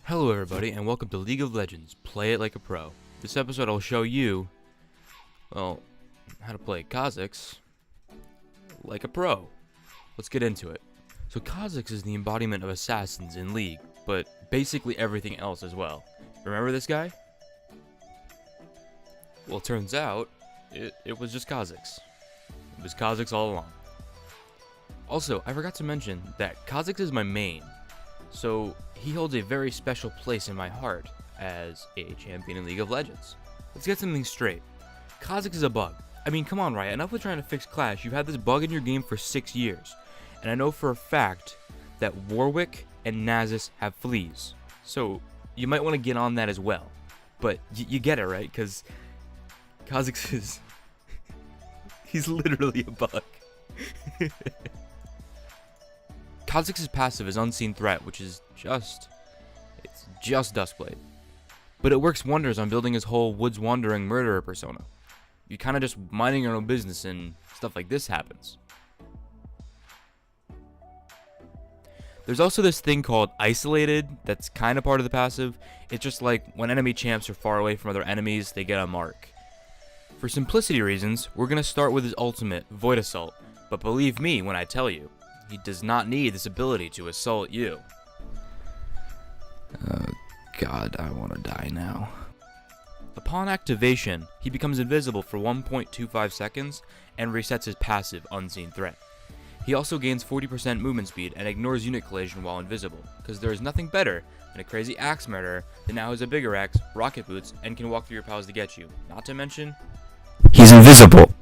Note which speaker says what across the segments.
Speaker 1: Hello everybody, and welcome to League of Legends, Play It Like a Pro. This episode I'll show you, well, how to play Kha'Zix like a pro. Let's get into it. So Kha'Zix is the embodiment of assassins in League, but basically everything else as well. Remember this guy? Well, it turns out, it was just Kha'Zix. It was Kha'Zix all along. Also, I forgot to mention that Kha'Zix is my main. So, he holds a very special place in my heart as a champion in League of Legends. Let's get something straight. Kha'Zix is a bug. I mean, come on, Riot, enough with trying to fix Clash. You've had this bug in your game for 6 years. And I know for a fact that Warwick and Nasus have fleas. So, you might want to get on that as well. But, you get it, right? Because Kha'Zix is... he's literally a bug. Kha'Zix's passive is Unseen Threat, which is just Duskblade. But it works wonders on building his whole woods wandering murderer persona. You're kinda just minding your own business and stuff like this happens. There's also this thing called Isolated that's kinda part of the passive. It's just like when enemy champs are far away from other enemies, they get a mark. For simplicity reasons, we're gonna start with his ultimate, Void Assault, but believe me when I tell you, he does not need this ability to assault you. Oh god, I want to die now. Upon activation, he becomes invisible for 1.25 seconds and resets his passive Unseen Threat. He also gains 40% movement speed and ignores unit collision while invisible, because there is nothing better than a crazy axe murderer that now has a bigger axe, rocket boots, and can walk through your pals to get you. Not to mention, he's invisible!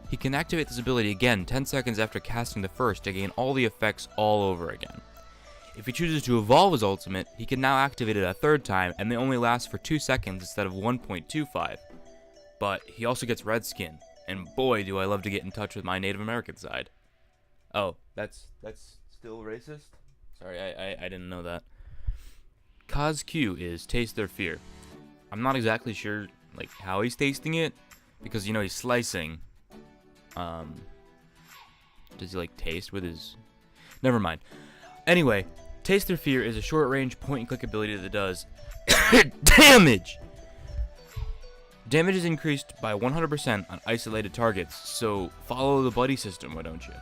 Speaker 1: He can activate this ability again 10 seconds after casting the first to gain all the effects all over again. If he chooses to evolve his ultimate, he can now activate it a third time and they only last for 2 seconds instead of 1.25. But he also gets red skin, and boy do I love to get in touch with my Native American side. Oh, that's still racist? Sorry, I didn't know that. Kaz Q is Taste Their Fear. I'm not exactly sure like how he's tasting it, because you know he's slicing. Does he like taste with his... Never mind. Anyway, Taste Their Fear is a short-range point-and-click ability that does damage! Damage is increased by 100% on isolated targets, so follow the buddy system, why don't you?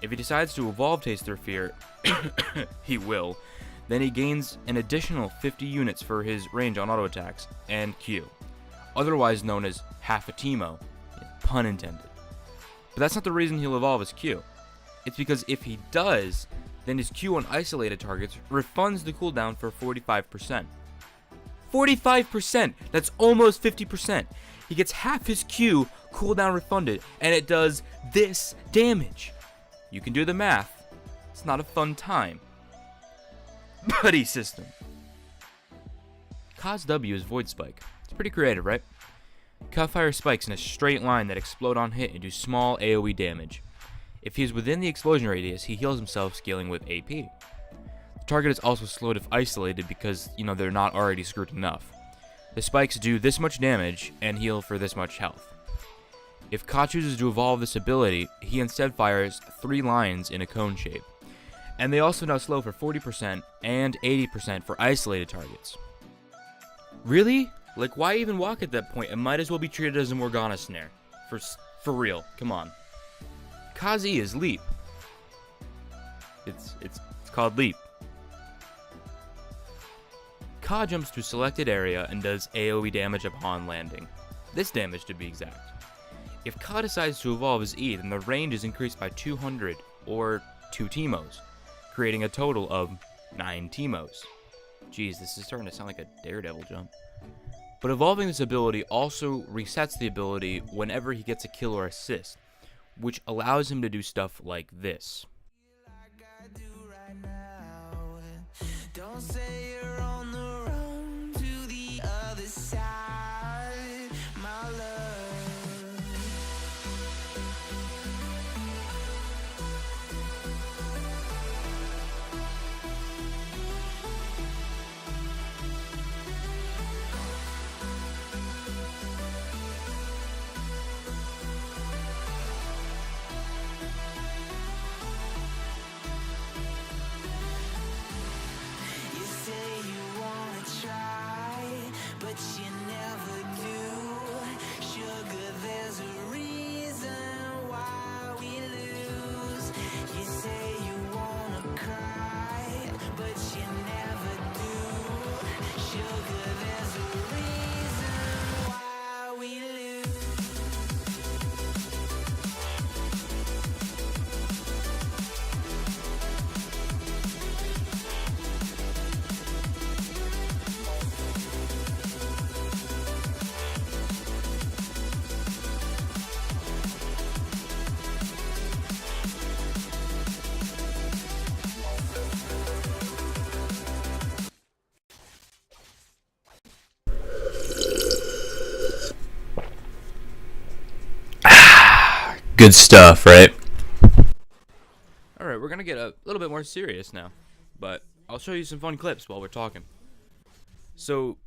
Speaker 1: If he decides to evolve Taste Their Fear, he will, then he gains an additional 50 units for his range on auto attacks and Q, otherwise known as half a Teemo, pun intended. But that's not the reason he'll evolve his Q. It's because if he does, then his Q on isolated targets refunds the cooldown for 45%. 45%! That's almost 50%. He gets half his Q cooldown refunded, and it does this damage. You can do the math. It's not a fun time. Buddy system. Kaz W is Void Spike. It's pretty creative, right? Ka fires spikes in a straight line that explode on hit and do small AoE damage. If he is within the explosion radius, he heals himself, scaling with AP. The target is also slowed if isolated because, you know, they're not already screwed enough. The spikes do this much damage and heal for this much health. If Ka chooses to evolve this ability, he instead fires 3 lines in a cone shape. And they also now slow for 40% and 80% for isolated targets. Really? Like, why even walk at that point? It might as well be treated as a Morgana snare. For real, come on. Kazi is Leap. It's called Leap. Ka jumps to a selected area and does AoE damage upon landing. This damage to be exact. If Ka decides to evolve his E, then the range is increased by 200, or 2 Teemos, creating a total of 9 Teemos. Jeez, this is starting to sound like a Daredevil jump. But evolving this ability also resets the ability whenever he gets a kill or assist, which allows him to do stuff like this. Good stuff, right? Alright, we're gonna get a little bit more serious now, but I'll show you some fun clips while we're talking. So,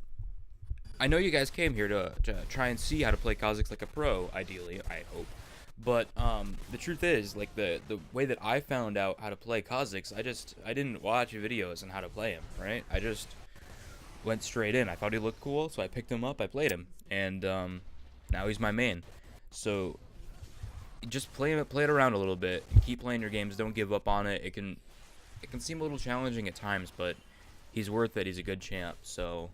Speaker 1: I know you guys came here to try and see how to play Kha'Zix like a pro, ideally, I hope. But the truth is, like, the way that I found out how to play Kha'Zix, I didn't watch videos on how to play him, right? I just went straight in. I thought he looked cool, so I picked him up, I played him, and now he's my main. So just play it around a little bit. Keep playing your games. Don't give up on it. It can seem a little challenging at times, but he's worth it. He's a good champ. So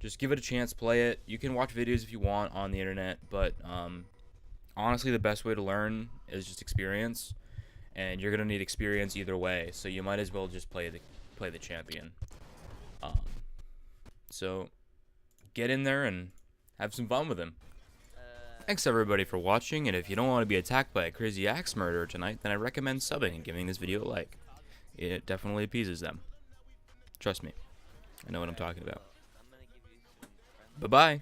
Speaker 1: just give it a chance. Play it. You can watch videos if you want on the internet, but honestly, the best way to learn is just experience, and you're gonna need experience either way. So you might as well just play the champion. So get in there and have some fun with him. Thanks everybody for watching, and if you don't want to be attacked by a crazy axe murderer tonight, then I recommend subbing and giving this video a like. It definitely appeases them. Trust me, I know what I'm talking about. Bye-bye.